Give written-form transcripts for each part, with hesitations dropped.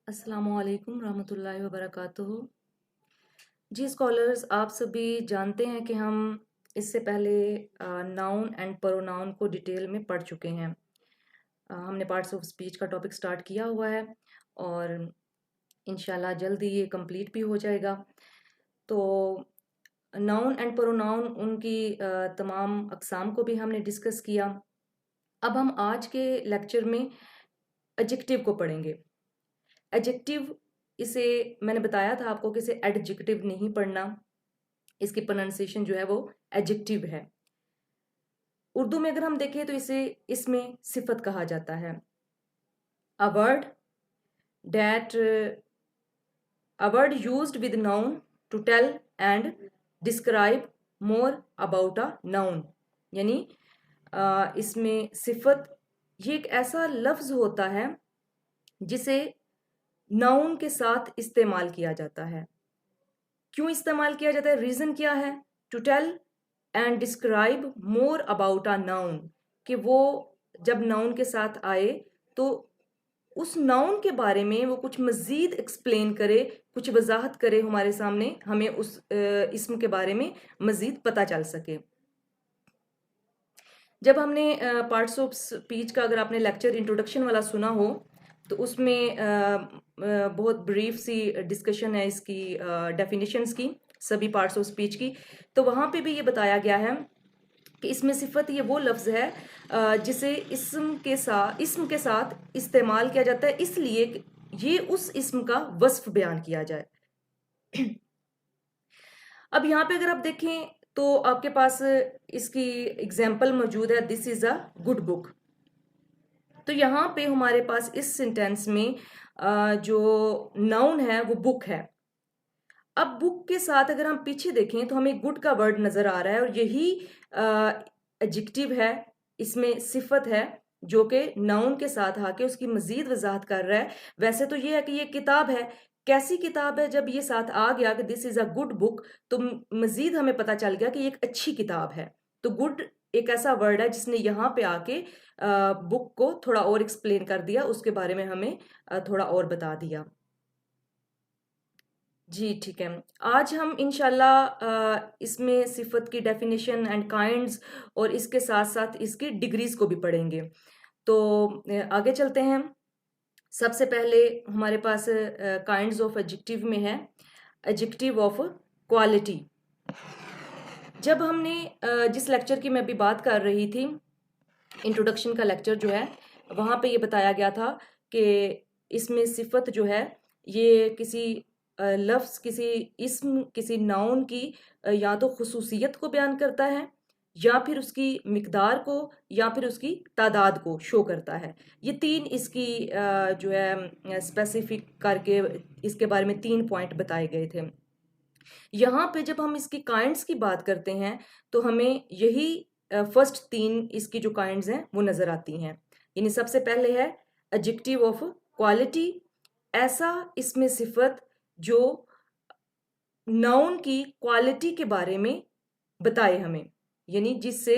अस्सलामुअलैकुम रहमतुल्लाहि व बरकातुहू। जी स्कॉलर्स, आप सभी जानते हैं कि हम इससे पहले नाउन एंड प्रोनाउन को डिटेल में पढ़ चुके हैं। हमने पार्ट्स ऑफ स्पीच का टॉपिक स्टार्ट किया हुआ है और इंशाल्लाह जल्द ही ये कंप्लीट भी हो जाएगा। तो नाउन एंड प्रोनाउन उनकी तमाम अक़साम को भी हमने डिस्कस किया। अब हम आज के लेक्चर में एडजेक्टिव को पढ़ेंगे। एडजेक्टिव, इसे मैंने बताया था आपको कि इसे एडजेक्टिव नहीं पढ़ना, इसकी प्रोनाउंसिएशन जो है वो एडजेक्टिव है। उर्दू में अगर हम देखें तो इसे इसमें सिफत कहा जाता है। A word that a word used with noun to tell and describe more about a noun, यानी इसमें सिफत ये एक ऐसा लफ्ज होता है जिसे नाउन के साथ इस्तेमाल किया जाता है। क्यों इस्तेमाल किया जाता है, रीजन क्या है? To tell and describe more about a noun, कि वो जब नाउन के साथ आए तो उस नाउन के बारे में वो कुछ मजीद एक्सप्लेन करे, कुछ वजाहत करे हमारे सामने, हमें उस इस्म के बारे में मजीद पता चल सके। जब हमने पार्ट्स ऑफ स्पीच का अगर आपने लेक्चर इंट्रोडक्शन वाला सुना हो तो उसमें बहुत ब्रीफ सी डिस्कशन है इसकी डेफिनेशंस की, सभी पार्ट्स ऑफ स्पीच की। तो वहाँ पे भी ये बताया गया है कि इसमें सिफत ये वो लफ्ज़ है जिसे इस्म के साथ इस्तेमाल किया जाता है, इसलिए कि ये उस इस्म का वस्फ बयान किया जाए। अब यहाँ पे अगर आप देखें तो आपके पास इसकी एग्जाम्पल मौजूद है, this is a good book. तो यहाँ पे हमारे पास इस सेंटेंस में जो नाउन है वो बुक है। अब बुक के साथ अगर हम पीछे देखें तो हमें गुड का वर्ड नजर आ रहा है और यही एडजेक्टिव है, इसमें सिफत है जो कि नाउन के साथ आके उसकी मजीद वजाहत कर रहा है। वैसे तो ये है कि ये किताब है, कैसी किताब है? जब ये साथ आ गया कि this is a good book तो मजीद हमें पता चल गया कि ये एक अच्छी किताब है। तो गुड एक ऐसा वर्ड है जिसने यहाँ पे आके बुक को थोड़ा और एक्सप्लेन कर दिया, उसके बारे में हमें थोड़ा और बता दिया। जी ठीक है। आज हम इंशाल्लाह इसमें सिफत की डेफिनेशन एंड काइंड्स और इसके साथ साथ इसकी डिग्रीज को भी पढ़ेंगे। तो आगे चलते हैं। सबसे पहले हमारे पास काइंड्स ऑफ एडजेक्टिव में है एडजेक्टिव ऑफ क्वालिटी। जब हमने जिस लेक्चर की मैं अभी बात कर रही थी, इंट्रोडक्शन का लेक्चर जो है, वहाँ पे ये बताया गया था कि इसमें सिफत जो है ये किसी लफ्ज़, किसी इस्म, किसी नाउन की या तो खुसूसियत को बयान करता है या फिर उसकी मिकदार को या फिर उसकी तादाद को शो करता है। ये तीन इसकी जो है स्पेसिफिक करके इसके बारे में 3 पॉइंट बताए गए थे। यहाँ पे जब हम इसकी काइंड्स की बात करते हैं तो हमें यही फर्स्ट 3 इसकी जो काइंड्स हैं वो नजर आती हैं। यानी सबसे पहले है एडजेक्टिव ऑफ क्वालिटी, ऐसा इसमें सिफत जो नाउन की क्वालिटी के बारे में बताए हमें, यानी जिससे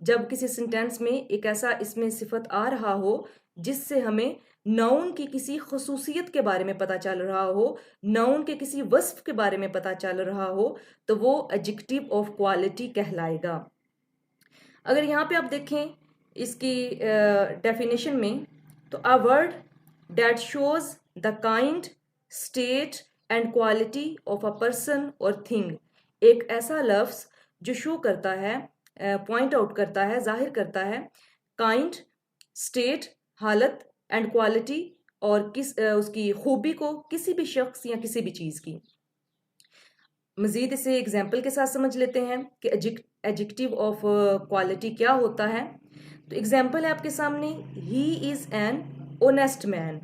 जब किसी सेंटेंस में एक ऐसा इसमें सिफत आ रहा हो जिससे हमें नाउन की किसी खसूसियत के बारे में पता चल रहा हो, नाउन के किसी वस्फ के बारे में पता चल रहा हो, तो वो एडजेक्टिव ऑफ क्वालिटी कहलाएगा। अगर यहाँ पे आप देखें इसकी डेफिनेशन में, तो अ word that shows the kind, state and quality of a person और थिंग, एक ऐसा लफ्ज जो शो करता है, पॉइंट आउट करता है, जाहिर करता है काइंड, स्टेट हालत एंड क्वालिटी और उसकी खूबी को किसी भी शख्स या किसी भी चीज की। मजीद इसे एग्जाम्पल के साथ समझ लेते हैं कि एडजेक्टिव ऑफ क्वालिटी क्या होता है। तो एग्जाम्पल है आपके सामने, he is an honest man.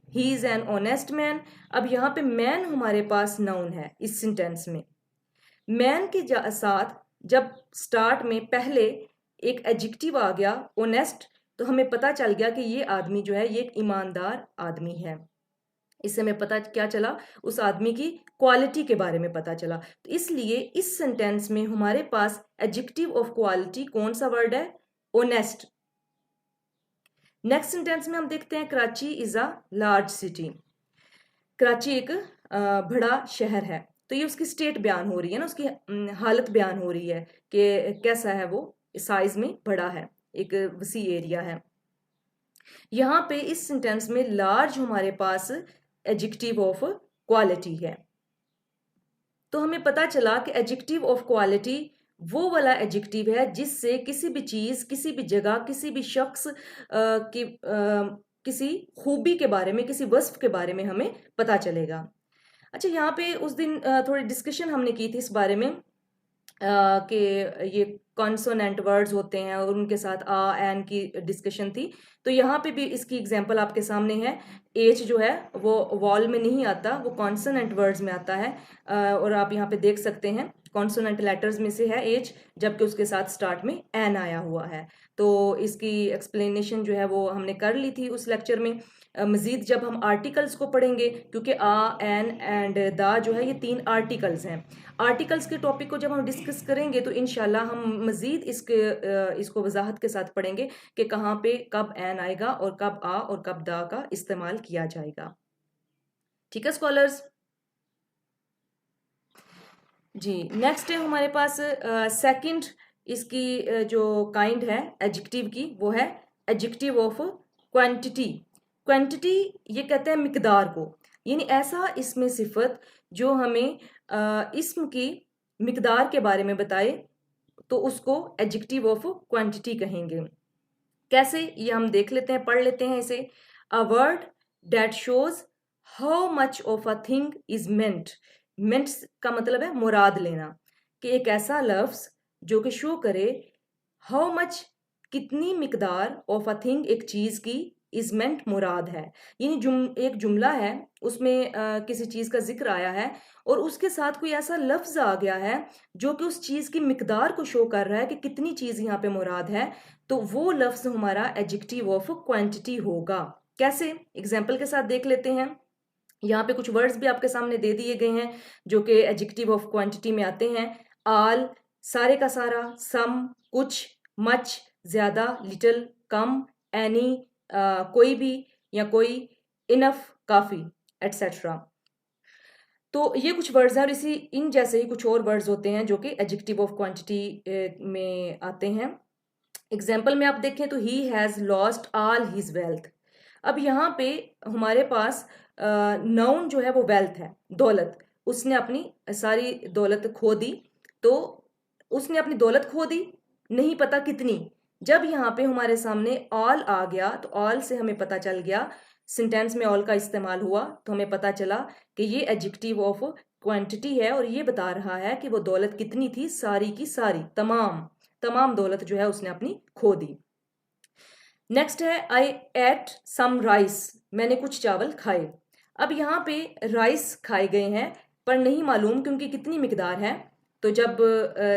He is an honest man. अब यहाँ पे मैन हमारे पास नाउन है इस सेंटेंस में। मैन के साथ जब स्टार्ट में पहले एक एडजेक्टिव आ गया ऑनेस्ट, तो हमें पता चल गया कि ये आदमी जो है ये एक ईमानदार आदमी है। इससे हमें पता क्या चला, उस आदमी की क्वालिटी के बारे में पता चला। तो इसलिए इस सेंटेंस में हमारे पास एडजेक्टिव ऑफ क्वालिटी कौन सा वर्ड है? ऑनेस्ट। नेक्स्ट सेंटेंस में हम देखते हैं Karachi is a large city. Karachi एक बड़ा शहर है, तो ये उसकी स्टेट बयान हो रही है ना, उसकी हालत बयान हो रही है कि कैसा है वो, साइज में बड़ा है, एक वसी एरिया है। यहाँ पे इस सेंटेंस में लार्ज हमारे पास एडजेक्टिव ऑफ क्वालिटी है। तो हमें पता चला कि एडजेक्टिव ऑफ क्वालिटी वो वाला एडजेक्टिव है जिससे किसी भी चीज, किसी भी जगह, किसी भी शख्स की किसी खूबी के बारे में, किसी वस्फ के बारे में हमें पता चलेगा। अच्छा, यहाँ पे उस दिन थोड़ी डिस्कशन हमने की थी इस बारे में कि ये कॉन्सोनेंट वर्ड्स होते हैं और उनके साथ आ एन की डिस्कशन थी। तो यहाँ पे भी इसकी एग्जांपल आपके सामने है। एच जो है वो वॉल में नहीं आता, वो कॉन्सोनेंट वर्ड्स में आता है। और आप यहाँ पे देख सकते हैं कॉन्सोनेंट लेटर्स में से है एच, जबकि उसके साथ स्टार्ट में एन आया हुआ है। तो इसकी एक्सप्लेनेशन जो है वो हमने कर ली थी उस लेक्चर में। मज़ीद जब हम आर्टिकल्स को पढ़ेंगे, क्योंकि आ एन एंड दा जो है ये 3 आर्टिकल्स हैं। आर्टिकल्स के टॉपिक को जब हम डिस्कस करेंगे तो इंशाल्लाह हम मज़ीद इसको वजाहत के साथ पढ़ेंगे कि कहाँ पे कब एन आएगा और कब आ और कब दा का इस्तेमाल किया जाएगा। ठीक है स्कॉलर्स जी। नेक्स्ट है हमारे पास सेकंड इसकी जो काइंड है एडजेक्टिव की, वो है एडजेक्टिव ऑफ क्वांटिटी। क्वांटिटी ये कहते हैं मिकदार को, यानी ऐसा इसमें सिफत जो हमें इस्म की मिकदार के बारे में बताए, तो उसको एडजेक्टिव ऑफ क्वांटिटी कहेंगे। कैसे, ये हम देख लेते हैं, पढ़ लेते हैं इसे। A word that shows how much of a thing is meant. Meant का मतलब है मुराद लेना, कि एक ऐसा लफ्ज जो कि शो करे हाउ मच, कितनी मिकदार ऑफ अ थिंग, एक चीज की, इज मेंट मुराद है। यानी एक जुमला है, उसमें किसी चीज का जिक्र आया है और उसके साथ कोई ऐसा लफ्ज आ गया है जो कि उस चीज की मिकदार को शो कर रहा है कि कितनी चीज यहाँ पे मुराद है, तो वो लफ्ज हमारा एडजेक्टिव ऑफ क्वांटिटी होगा। कैसे, एग्जाम्पल के साथ देख लेते हैं। यहाँ पे कुछ वर्ड्स भी आपके सामने दे दिए गए हैं जो कि एडजेक्टिव ऑफ क्वांटिटी में आते हैं। आल, सारे का सारा, सम, कुछ, मच, ज्यादा, लिटिल, कम, एनी, कोई भी या कोई, इनफ, काफी, एटसेट्रा। तो ये कुछ वर्ड्स हैं और इसी इन जैसे ही कुछ और वर्ड्स होते हैं जो कि एडजेक्टिव ऑफ क्वांटिटी में आते हैं। एग्जाम्पल में आप देखें तो he has lost all his wealth. अब यहाँ पे हमारे पास नाउन जो है वो वेल्थ है, दौलत। उसने अपनी सारी दौलत खो दी, तो उसने अपनी दौलत खो दी, नहीं पता कितनी। जब यहाँ पे हमारे सामने ऑल आ गया तो ऑल से हमें पता चल गया, सेंटेंस में ऑल का इस्तेमाल हुआ तो हमें पता चला कि ये एडजेक्टिव ऑफ क्वांटिटी है और ये बता रहा है कि वो दौलत कितनी थी, सारी की सारी, तमाम तमाम दौलत जो है उसने अपनी खो दी। नेक्स्ट है आई एट सम राइस, मैंने कुछ चावल खाए। अब यहाँ पे राइस खाए गए हैं पर नहीं मालूम क्योंकि कितनी मिकदार है। तो जब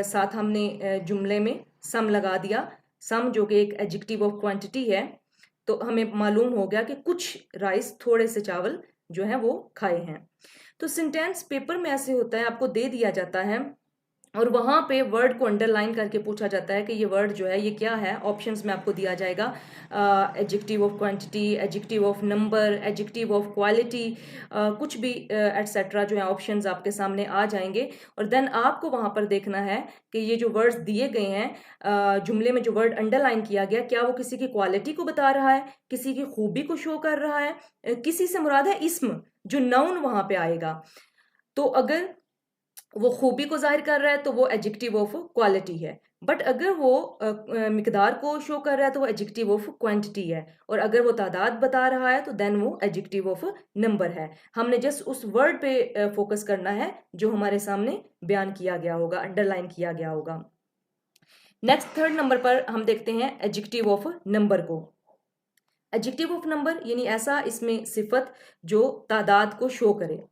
साथ हमने जुमले में सम लगा दिया, सम जो कि एक एडजेक्टिव ऑफ क्वांटिटी है, तो हमें मालूम हो गया कि कुछ राइस, थोड़े से चावल जो है वो खाए हैं। तो सेंटेंस पेपर में ऐसे होता है, आपको दे दिया जाता है और वहां पे वर्ड को अंडरलाइन करके पूछा जाता है कि ये वर्ड जो है ये क्या है। ऑप्शंस में आपको दिया जाएगा adjective of quantity, adjective of number, adjective of quality, कुछ भी एटसेट्रा जो है ऑप्शंस आपके सामने आ जाएंगे। और देन आपको वहां पर देखना है कि ये जो वर्ड्स दिए गए हैं, जुमले में जो वर्ड अंडरलाइन किया गया, क्या वो किसी की क्वालिटी को बता रहा है, किसी की खूबी को शो कर रहा है, किसी से मुराद है इस्म, जो नाउन वहां पे आएगा। तो अगर वो खूबी को जाहिर कर रहा है तो वो एडजेक्टिव ऑफ क्वालिटी है, बट अगर वो मिकदार को शो कर रहा है तो वो एडजेक्टिव ऑफ क्वांटिटी है, और अगर वो तादाद बता रहा है तो देन वो एडजेक्टिव ऑफ नंबर है। हमने जस्ट उस वर्ड पे फोकस करना है जो हमारे सामने बयान किया गया होगा, अंडरलाइन किया गया होगा। नेक्स्ट थर्ड नंबर पर हम देखते हैं एडजेक्टिव ऑफ नंबर को। एडजेक्टिव ऑफ नंबर यानी ऐसा इसमें सिफत जो तादाद को शो करे।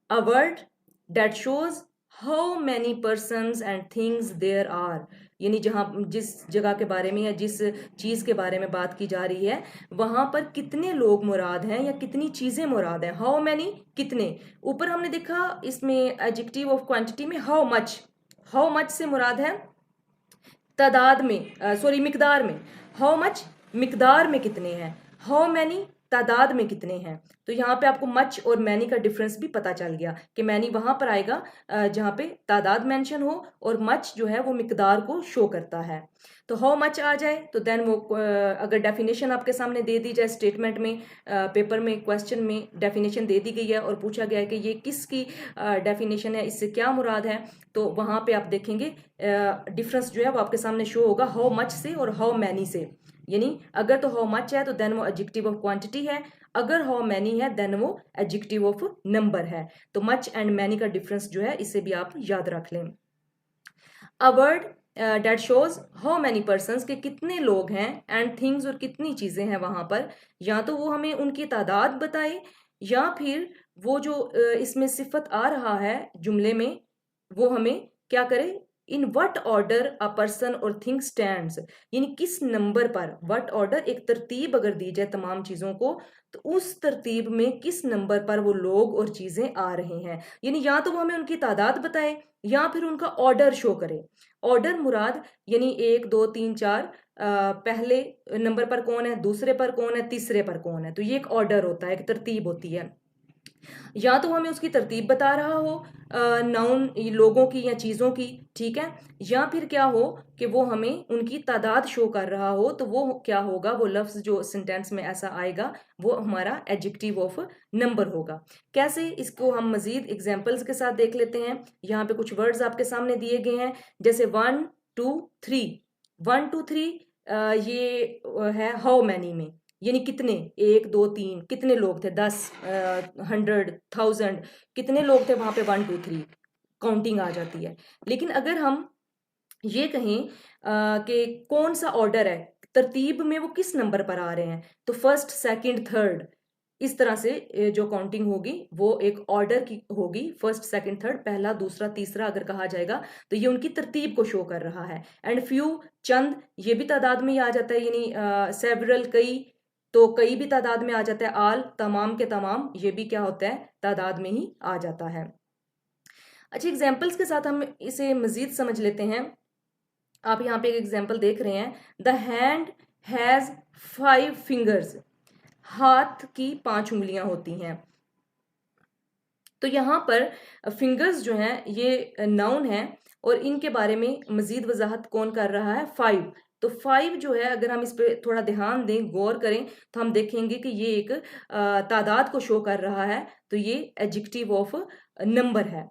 A word that shows how many persons and things there are, यानी जहाँ जिस जगह के बारे में या जिस चीज़ के बारे में बात की जा रही है वहाँ पर कितने लोग मुराद हैं या कितनी चीज़ें मुराद हैं। हाउ मैनी, कितने। ऊपर हमने देखा इसमें एडजेक्टिव ऑफ क्वांटिटी में हाउ मच से मुराद है तादाद में, सॉरी मिकदार में। हाउ मच, मिकदार में कितने हैं। हाउ मैनी, तादाद में कितने हैं। तो यहाँ पे आपको मच और मैनी का डिफरेंस भी पता चल गया कि मैनी वहां पर आएगा जहाँ पे तादाद मेंशन हो, और मच जो है वो मिकदार को शो करता है। तो हाउ मच आ जाए तो देन वो अगर डेफिनेशन आपके सामने दे दी जाए, स्टेटमेंट में, पेपर में, क्वेश्चन में डेफिनेशन दे दी गई है और पूछा गया है कि ये किसकी डेफिनेशन है, इससे क्या मुराद है, तो वहां पे आप देखेंगे डिफरेंस जो है वो आपके सामने शो होगा हाउ मच से और हाउ मैनी से। यानी अगर तो हाउ मच है तो देन वो एडजेक्टिव ऑफ क्वांटिटी है, अगर हाउ मैनी है देन वो एडजेक्टिव ऑफ नंबर है। तो मच एंड मैनी का डिफरेंस जो है इसे भी आप याद रख लें। A word that shows how many persons, के कितने लोग हैं, एंड थिंग्स और कितनी चीजें हैं वहां पर, या तो वो हमें उनकी तादाद बताए, या फिर वो जो इसमें सिफत आ रहा है जुमले में वो हमें क्या करे, in what order a person और थिंग स्टैंड्स, यानी किस नंबर पर, वट ऑर्डर एक तरतीब अगर दी जाए तमाम चीजों को, तो उस तरतीब में किस नंबर पर वो लोग और चीजें आ रहे हैं। यानी या तो वो हमें उनकी तादाद बताए या फिर उनका ऑर्डर शो करे। ऑर्डर मुराद यानी 1 2 3 4, पहले नंबर पर कौन है, दूसरे पर कौन है, तीसरे पर कौन है, तो ये एक ऑर्डर होता है, एक तरतीब होती है। या तो हमें उसकी तरतीब बता रहा हो नाउन लोगों की या चीज़ों की, ठीक है, या फिर क्या हो कि वो हमें उनकी तादाद शो कर रहा हो, तो वो क्या होगा, वो लफ्ज़ जो सेंटेंस में ऐसा आएगा वो हमारा एडजेक्टिव ऑफ नंबर होगा। कैसे, इसको हम मजीद एग्जाम्पल्स के साथ देख लेते हैं। यहाँ पे कुछ वर्ड्स आपके सामने दिए गए हैं, जैसे 1 2 3। 1 2 3 ये है हाउ मैनी में, यानी कितने, 1 2 3, कितने लोग थे, 10 100 1000, कितने लोग थे वहां पे, 1 2 3 काउंटिंग आ जाती है। लेकिन अगर हम ये कहें कि कौन सा ऑर्डर है, तरतीब में वो किस नंबर पर आ रहे हैं, तो फर्स्ट सेकंड थर्ड, इस तरह से जो काउंटिंग होगी वो एक ऑर्डर की होगी, फर्स्ट सेकंड थर्ड, पहला दूसरा तीसरा अगर कहा जाएगा तो ये उनकी तरतीब को शो कर रहा है। एंड फ्यू, चंद, ये भी तादाद में ही आ जाता है, यानी सेवरल, कई, तो कई भी तादाद में आ जाता है। आल, तमाम के तमाम, ये भी क्या होता है, तादाद में ही आ जाता है। अच्छा, एग्जाम्पल्स के साथ हम इसे मजीद समझ लेते हैं। आप यहाँ पे एक एग्जाम्पल देख रहे हैं, द हैंड हैज 5 फिंगर्स, हाथ की 5 उंगलियां होती हैं। तो यहाँ पर फिंगर्स जो हैं ये नाउन है, और इनके बारे में मजीद वजाहत कौन कर रहा है, 5। तो 5 जो है, अगर हम इस पे थोड़ा ध्यान दें, गौर करें, तो हम देखेंगे कि ये एक तादाद को शो कर रहा है, तो ये एडजेक्टिव ऑफ नंबर है।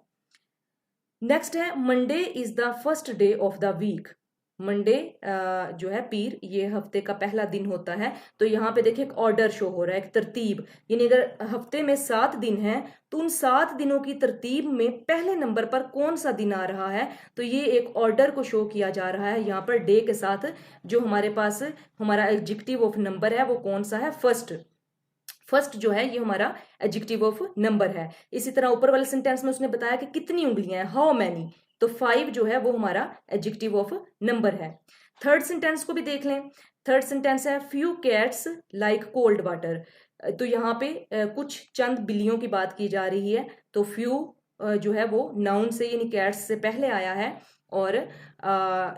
नेक्स्ट है, Monday is the first day of the week. Monday जो है पीर, ये हफ्ते का पहला दिन होता है। तो यहाँ पे देखिए एक ऑर्डर शो हो रहा है, एक तरतीब, यानी अगर हफ्ते में 7 दिन है तो उन 7 दिनों की तरतीब में पहले नंबर पर कौन सा दिन आ रहा है, तो ये एक ऑर्डर को शो किया जा रहा है यहाँ पर डे के साथ। जो हमारे पास हमारा एडजेक्टिव ऑफ नंबर है वो कौन सा है, फर्स्ट। फर्स्ट जो है ये हमारा एडजेक्टिव ऑफ नंबर है। इसी तरह ऊपर वाले सेंटेंस में उसने बताया कि कितनी उंगलियां हैं, हाउ मैनी, तो 5 जो है वो हमारा एडजेक्टिव ऑफ नंबर है। थर्ड सेंटेंस को भी देख लें। थर्ड सेंटेंस है, few cats like cold water. तो यहाँ पे कुछ चंद बिल्लियों की बात की जा रही है। तो फ्यू जो है वो नाउन से यानी कैट्स से पहले आया है, और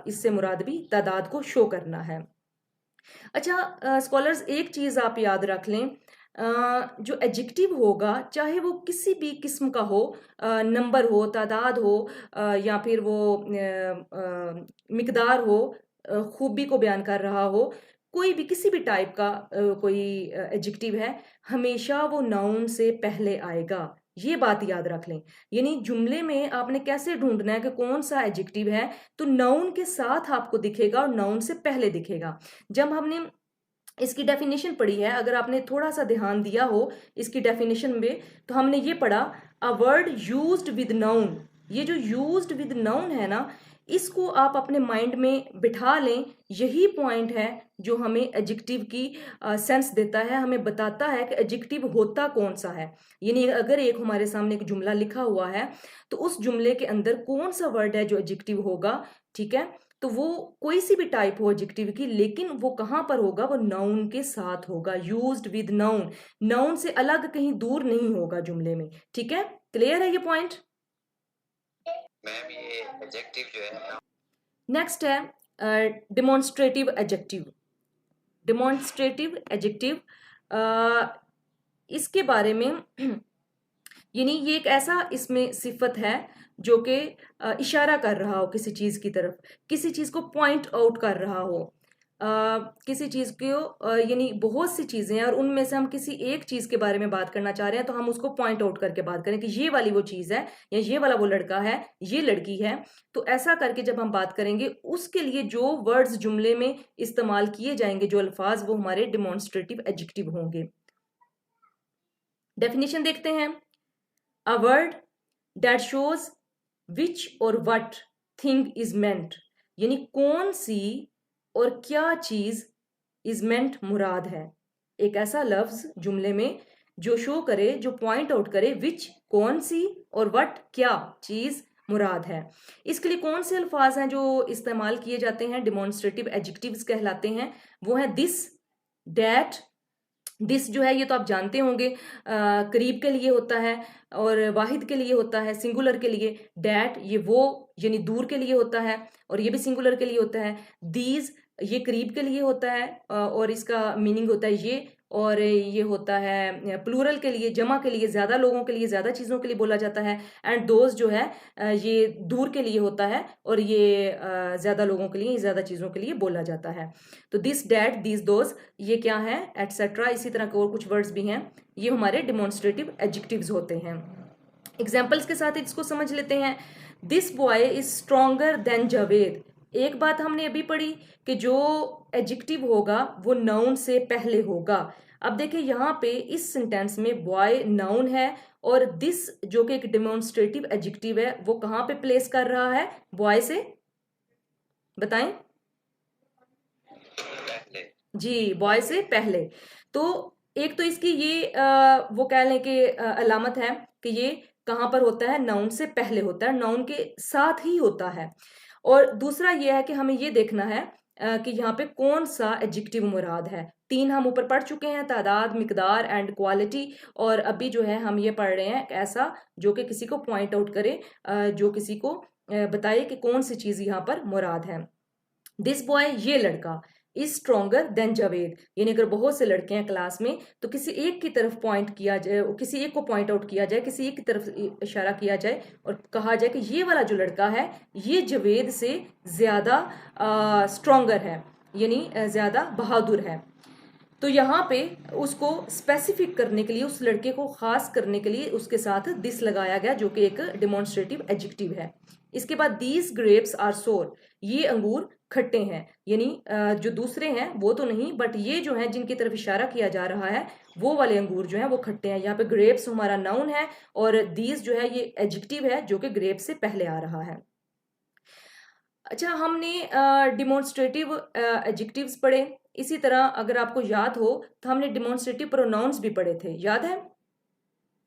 इससे मुराद भी तादाद को शो करना है। अच्छा स्कॉलर्स, एक चीज आप याद रख लें, जो एडजेक्टिव होगा चाहे वो किसी भी किस्म का हो, नंबर हो, तादाद हो, या फिर वो मिकदार हो, खूबी को बयान कर रहा हो, कोई भी किसी भी टाइप का कोई एडजेक्टिव है, हमेशा वो नाउन से पहले आएगा। ये बात याद रख लें। यानी जुमले में आपने कैसे ढूंढना है कि कौन सा एडजेक्टिव है, तो नाउन के साथ आपको दिखेगा और नाउन से पहले दिखेगा। जब हमने इसकी डेफिनेशन पढ़ी है, अगर आपने थोड़ा सा ध्यान दिया हो इसकी डेफिनेशन में, तो हमने ये पढ़ा, अ वर्ड यूज्ड विद नाउन। ये जो यूज्ड विद नाउन है ना, इसको आप अपने माइंड में बिठा लें। यही पॉइंट है जो हमें एडजेक्टिव की सेंस देता है, हमें बताता है कि एडजेक्टिव होता कौन सा है। यानी अगर एक हमारे सामने एक जुमला लिखा हुआ है तो उस जुमले के अंदर कौन सा वर्ड है जो एडजेक्टिव होगा, ठीक है, तो वो कोई सी भी टाइप हो एडजेक्टिव की, लेकिन वो कहाँ पर होगा, वो नाउन के साथ होगा, यूज्ड विद नाउन, नाउन से अलग कहीं दूर नहीं होगा जुमले में। ठीक है, क्लियर है ये पॉइंट। मैम ये एडजेक्टिव जो है, नेक्स्ट है डिमॉन्स्ट्रेटिव एडजेक्टिव। डिमॉन्स्ट्रेटिव एडजेक्टिव इसके बारे में यानी ये एक ऐसा इसमें सिफत है जो कि इशारा कर रहा हो किसी चीज की तरफ, किसी चीज को पॉइंट आउट कर रहा हो, किसी चीज को यानी बहुत सी चीजें हैं और उनमें से हम किसी एक चीज के बारे में बात करना चाह रहे हैं तो हम उसको पॉइंट आउट करके बात करें कि ये वाली वो चीज है या ये वाला वो लड़का है, ये लड़की है। तो ऐसा करके जब हम बात करेंगे उसके लिए जो वर्ड्स जुमले में इस्तेमाल किए जाएंगे, जो अल्फाज, वो हमारे डिमॉन्स्ट्रेटिव एडजेक्टिव होंगे। डेफिनेशन देखते हैं। A word that shows which और वट थिंग इज मेंट, यानी कौन सी और क्या चीज इज मेंट मुराद है। एक ऐसा लफ्ज जुमले में जो शो करे, जो पॉइंट आउट करे विच कौन सी और वट क्या चीज मुराद है। इसके लिए कौन से अल्फाज हैं जो इस्तेमाल किए जाते हैं, डिमॉन्स्ट्रेटिव एडजेक्टिव्स कहलाते हैं। वो है दिस, दैट। दिस जो है ये तो आप जानते होंगे, करीब के लिए होता है और वाहिद के लिए होता है, सिंगुलर के लिए। डैट ये वो यानी दूर के लिए होता है और ये भी सिंगुलर के लिए होता है। दीज ये करीब के लिए होता है और इसका मीनिंग होता है ये, और ये होता है प्लूरल के लिए, जमा के लिए, ज्यादा लोगों के लिए, ज्यादा चीजों के लिए बोला जाता है। एंड दोज जो है ये दूर के लिए होता है और ये ज्यादा लोगों के लिए, ज्यादा चीजों के लिए बोला जाता है। तो दिस, डैट, दीज, दोज ये क्या है, एटसेट्रा, इसी तरह के और कुछ वर्ड्स भी हैं, ये हमारे डिमॉन्स्ट्रेटिव एडजेक्टिव्स होते हैं। एग्जाम्पल्स के साथ इसको समझ लेते हैं। This boy is stronger then Javed. एक बात हमने अभी पढ़ी कि जो एडजेक्टिव होगा वो नाउन से पहले होगा। अब देखिए यहाँ पे इस सेंटेंस में बॉय नाउन है और दिस जो कि एक डिमॉन्स्ट्रेटिव एडजेक्टिव है वो कहाँ पे प्लेस कर रहा है बॉय से, बताएं जी, बॉय से पहले। तो एक तो इसकी ये वो कह लें कि अलामत है कि ये कहाँ पर होता है, नाउन से पहले होता है, नाउन के साथ ही होता है। और दूसरा ये है कि हमें ये देखना है कि यहाँ पे कौन सा एडजेक्टिव मुराद है। तीन हम ऊपर पढ़ चुके हैं, तादाद, मिकदार एंड क्वालिटी। और अभी जो है हम ये पढ़ रहे हैं ऐसा जो कि किसी को पॉइंट आउट करे, जो किसी को बताए कि कौन सी चीज यहाँ पर मुराद है। दिस बॉय ये लड़का, इज स्ट्रोंगर देन जावेद, यानी अगर बहुत से लड़के हैं क्लास में तो किसी एक की तरफ पॉइंट किया जाए, किसी एक को पॉइंट आउट किया जाए, किसी एक की तरफ इशारा किया जाए और कहा जाए कि ये वाला जो लड़का है ये जावेद से ज्यादा स्ट्रोंगर है, यानी ज्यादा बहादुर है। तो यहाँ पे उसको स्पेसिफिक करने के लिए, उस लड़के को खास करने के लिए उसके साथ दिस लगाया गया जो कि एक डिमॉन्स्ट्रेटिव एडजेक्टिव है। इसके बाद दीज ग्रेप्स आर सोर, ये अंगूर खट्टे हैं, यानी जो दूसरे हैं वो तो नहीं, बट ये जो है जिनकी तरफ इशारा किया जा रहा है वो वाले अंगूर जो हैं वो खट्टे हैं। यहाँ पे ग्रेप्स हमारा नाउन है और दीज जो है ये एडजेक्टिव है जो कि ग्रेप्स से पहले आ रहा है। अच्छा, हमने डिमॉन्स्ट्रेटिव एडजेक्टिव्स पढ़े। इसी तरह अगर आपको याद हो तो हमने डिमॉन्स्ट्रेटिव प्रोनाउंस भी पढ़े थे, याद है।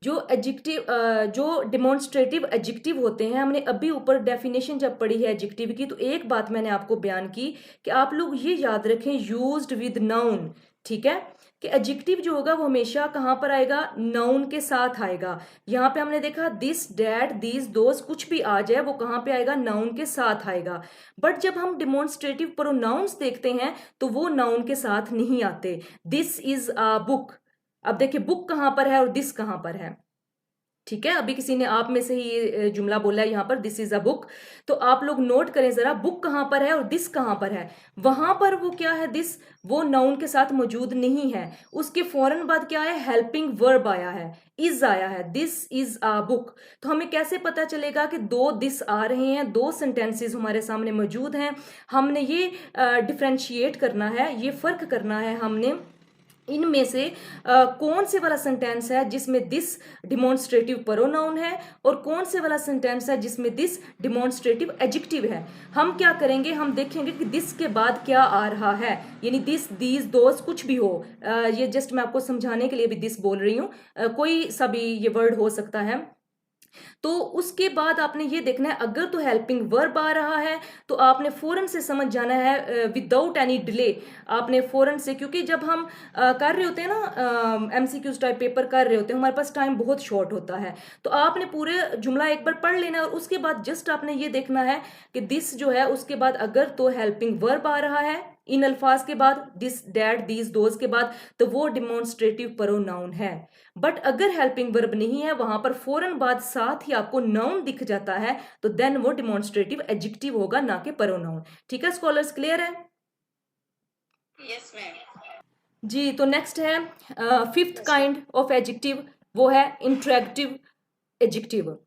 जो डिमॉन्स्ट्रेटिव एडजेक्टिव होते हैं, हमने अभी ऊपर डेफिनेशन जब पढ़ी है एडजेक्टिव की तो एक बात मैंने आपको बयान की कि आप लोग ये याद रखें यूज्ड विद नाउन, ठीक है, कि एडजेक्टिव जो होगा वो हमेशा कहाँ पर आएगा, नाउन के साथ आएगा। यहाँ पे हमने देखा दिस, डैट, दीज, दोस कुछ भी आ जाए वो कहाँ पे आएगा, नाउन के साथ आएगा। बट जब हम डिमॉन्स्ट्रेटिव प्रोनाउंस देखते हैं तो वो नाउन के साथ नहीं आते। दिस इज अ बुक, अब देखिए बुक कहाँ पर है और दिस कहाँ पर है, ठीक है। अभी किसी ने आप में से ही ये जुमला बोला है यहाँ पर दिस इज अ बुक, तो आप लोग नोट करें जरा बुक कहाँ पर है और दिस कहाँ पर है। वहां पर वो क्या है, दिस वो नाउन के साथ मौजूद नहीं है, उसके फौरन बाद क्या है, हेल्पिंग वर्ब आया है, इज आया है, दिस इज अ बुक। तो हमें कैसे पता चलेगा कि दो दिस आ रहे हैं, दो सेंटेंसेस हमारे सामने मौजूद हैं। हमने ये डिफ्रेंशिएट करना है, ये फर्क करना है हमने इनमें से कौन से वाला सेंटेंस है जिसमें दिस डिमॉन्स्ट्रेटिव प्रोनाउन है और कौन से वाला सेंटेंस है जिसमें दिस डिमॉन्स्ट्रेटिव एडजेक्टिव है। हम क्या करेंगे, हम देखेंगे कि दिस के बाद क्या आ रहा है, यानी दिस, दीज, दोस कुछ भी हो। ये जस्ट मैं आपको समझाने के लिए भी दिस बोल रही हूँ, कोई सा भी ये वर्ड हो सकता है। तो उसके बाद आपने ये देखना है अगर तो हेल्पिंग वर्ब आ रहा है तो आपने फौरन से समझ जाना है विदाउट एनी डिले। आपने फौरन से, क्योंकि जब हम कर रहे होते हैं ना एमसीक्यूज टाइप पेपर कर रहे होते हैं, हमारे पास टाइम बहुत शॉर्ट होता है, तो आपने पूरे जुमला एक बार पढ़ लेना है और उसके बाद जस्ट आपने ये देखना है कि दिस जो है उसके बाद अगर तो हेल्पिंग वर्ब आ रहा है इन अल्फाज के बाद, दिस दैट दीज दोज के बाद, तो वो डिमॉन्स्ट्रेटिव प्रोनाउन है। बट अगर हेल्पिंग वर्ब नहीं है, वहां पर फौरन बाद साथ ही आपको नाउन दिख जाता है, तो देन वो डिमॉन्स्ट्रेटिव एडजेक्टिव होगा, ना कि प्रोनाउन। ठीक है स्कॉलर्स, क्लियर है? Yes ma'am. जी, तो नेक्स्ट है फिफ्थ काइंड ऑफ एडजेक्टिव, वो है इंटरेक्टिव एडजेक्टिव।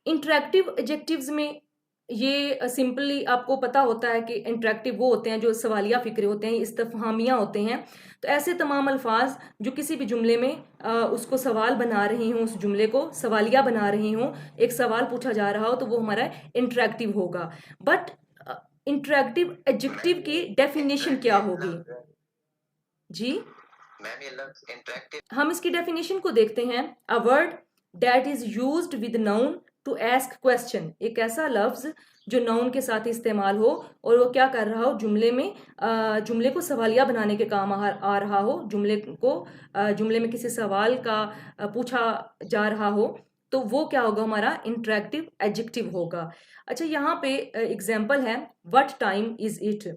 इंटरेक्टिव एडजेक्टिव्स में ये सिंपली आपको पता होता है कि इंटरेक्टिव वो होते हैं जो सवालिया फिक्रे होते हैं, इस्तफहामियाँ होते हैं। तो ऐसे तमाम अल्फाज जो किसी भी जुमले में उसको सवाल बना रही हों, उस जुमले को सवालिया बना रही हों, एक सवाल पूछा जा रहा हो, तो वो हमारा इंटरेक्टिव होगा। बट इंटरेक्टिव एडजेक्टिव की डेफिनेशन क्या होगी? जी मैम ये लफ्ज इंटरेक्टिव, हम इसकी डेफिनेशन को देखते हैं। A word that is used with noun to ask question, एक ऐसा लफ्ज जो नाउन के साथ इस्तेमाल हो और वो क्या कर रहा हो, जुमले में जुमले को सवालिया बनाने के काम आ रहा हो, जुमले में किसी सवाल का पूछा जा रहा हो, तो वो क्या होगा, हमारा इंटरेक्टिव एडजेक्टिव होगा। अच्छा, यहाँ पे एग्जाम्पल है, व्हाट टाइम इज इट।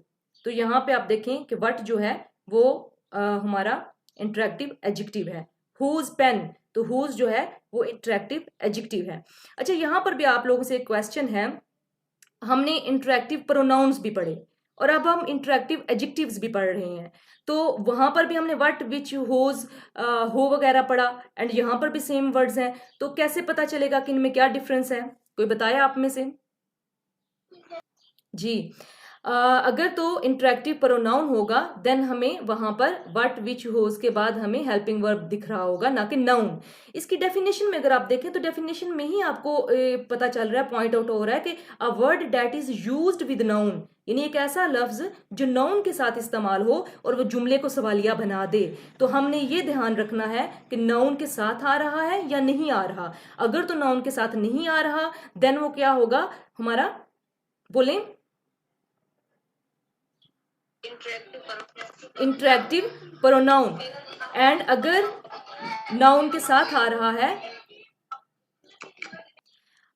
तो यहाँ पे आप देखें कि व्हाट जो है वो हमारा इंटरेक्टिव एडजेक्टिव है। हुज पेन, तो हुज जो है वो इंटरेक्टिव एडजेक्टिव है। अच्छा, यहाँ पर भी आप लोगों से एक क्वेश्चन है, हमने इंटरेक्टिव प्रोनाउंस भी पढ़े और अब हम इंटरेक्टिव एडजेक्टिव्स भी पढ़ रहे हैं। तो वहां पर भी हमने व्हाट, विच, होज, हो वगैरह पढ़ा, एंड यहाँ पर भी सेम वर्ड्स हैं। तो कैसे पता चलेगा कि इनमें क्या डिफरेंस है? कोई बताया आप में से? जी, अगर तो इंटरेक्टिव प्रोनाउन होगा, देन हमें वहां पर व्हाट, विच, होज के बाद हमें हेल्पिंग वर्ब दिख रहा होगा, ना कि नाउन। इसकी डेफिनेशन में अगर आप देखें तो डेफिनेशन में ही आपको पता चल रहा है, पॉइंट आउट हो रहा है कि अ word that is used with noun, यानी एक ऐसा लफ्ज जो नाउन के साथ इस्तेमाल हो और वो जुमले को सवालिया बना दे। तो हमने ये ध्यान रखना है कि नाउन के साथ आ रहा है या नहीं आ रहा। अगर तो नाउन के साथ नहीं आ रहा, देन वो क्या होगा हमारा, बोलें, इंटरेक्टिव प्रोनाउन। एंड अगर नाउन के साथ आ रहा है,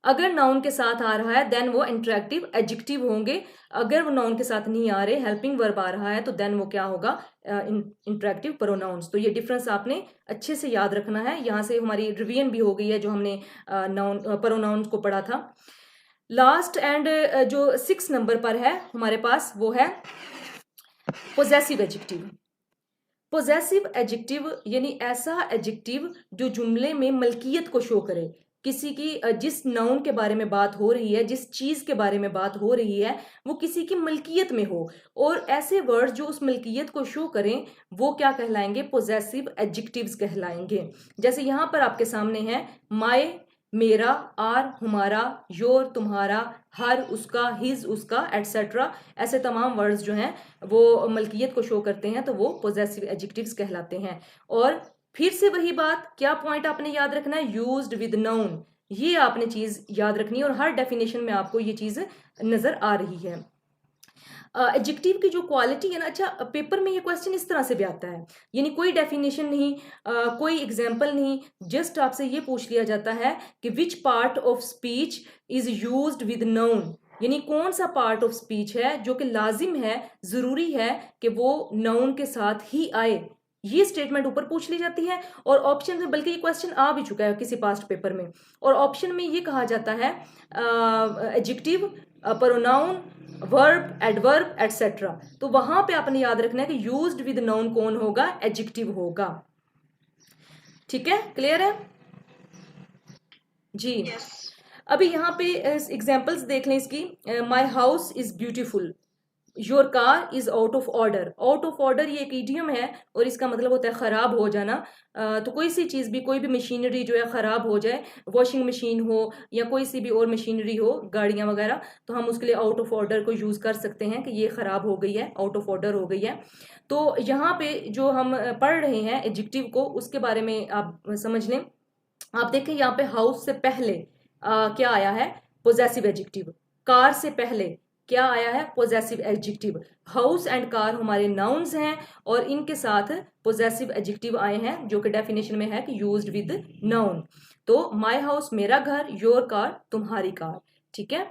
अगर नाउन के साथ आ रहा है, देन वो इंटरेक्टिव एडजेक्टिव होंगे। अगर वो नाउन के साथ नहीं आ रहे, हेल्पिंग वर्ब आ रहा है, तो देन वो क्या होगा, इंटरेक्टिव प्रोनाउंस। तो ये डिफरेंस आपने अच्छे से याद रखना है। यहाँ से हमारी रिवीजन भी हो गई है जो हमने नाउन प्रोनाउंस को पढ़ा था। लास्ट एंड जो 6 नंबर पर है हमारे पास, वो है पोजेसिव एडजेक्टिव। पोजेसिव एडजेक्टिव यानी ऐसा एडजेक्टिव जो जुमले में मलकियत को शो करे, किसी की जिस नाउन के बारे में बात हो रही है, जिस चीज के बारे में बात हो रही है, वो किसी की मलकियत में हो, और ऐसे वर्ड जो उस मलकियत को शो करें, वो क्या कहलाएंगे, पोजेसिव एडजेक्टिव्स कहलाएंगे। जैसे यहाँ पर आपके सामने है, माय, मेरा, आर, हमारा, योर, तुम्हारा, हर, उसका, हिज, उसका, एटसेट्रा। ऐसे तमाम वर्ड्स जो हैं वो मलकियत को शो करते हैं, तो वो पोजेसिव एडजेक्टिव्स कहलाते हैं। और फिर से वही बात, क्या पॉइंट आपने याद रखना है, यूज्ड विद नाउन, ये आपने चीज याद रखनी है, और हर डेफिनेशन में आपको ये चीज नजर आ रही है। एडजेक्टिव की जो क्वालिटी है ना, अच्छा पेपर में ये क्वेश्चन इस तरह से भी आता है, यानी कोई डेफिनेशन नहीं, कोई एग्जाम्पल नहीं, जस्ट आपसे ये पूछ लिया जाता है कि which part of speech is used with noun, यानी कौन सा पार्ट ऑफ स्पीच है जो कि लाजिम है, जरूरी है कि वो नाउन के साथ ही आए। ये स्टेटमेंट ऊपर पूछ ली जाती है, और ऑप्शन में, बल्कि ये क्वेश्चन आ भी चुका है किसी पास्ट पेपर में, और ऑप्शन में ये कहा जाता है adjective, pronoun, verb, adverb, etcetera. तो वहां पे आपने याद रखना है कि यूज्ड विद नाउन कौन होगा, एडजेक्टिव होगा। ठीक है, क्लियर है जी? यस। अभी यहाँ पे एग्जांपल्स देख लें इसकी। My house is beautiful, your car is out of order. Out of order ये एक इडियम है, और इसका मतलब होता है खराब हो जाना। तो कोई सी चीज़ भी, कोई भी मशीनरी जो है खराब हो जाए, वॉशिंग मशीन हो या कोई सी भी और मशीनरी हो, गाड़ियां वगैरह, तो हम उसके लिए आउट ऑफ ऑर्डर को यूज़ कर सकते हैं कि ये खराब हो गई है, आउट ऑफ ऑर्डर हो गई है। तो यहाँ पे जो हम पढ़ रहे हैं एडजेक्टिव को, उसके बारे में आप समझ लें। आप देखें यहाँ पे हाउस से पहले क्या आया है, पोजेसिव एडजेक्टिव। कार से पहले क्या आया है, possessive adjective. House and car हमारे नाउन्स हैं, और इनके साथ पोजेसिव एडजेक्टिव आए हैं जो कि डेफिनेशन में है कि यूज्ड विद नाउन। तो माय हाउस मेरा घर, योर कार तुम्हारी कार। ठीक है,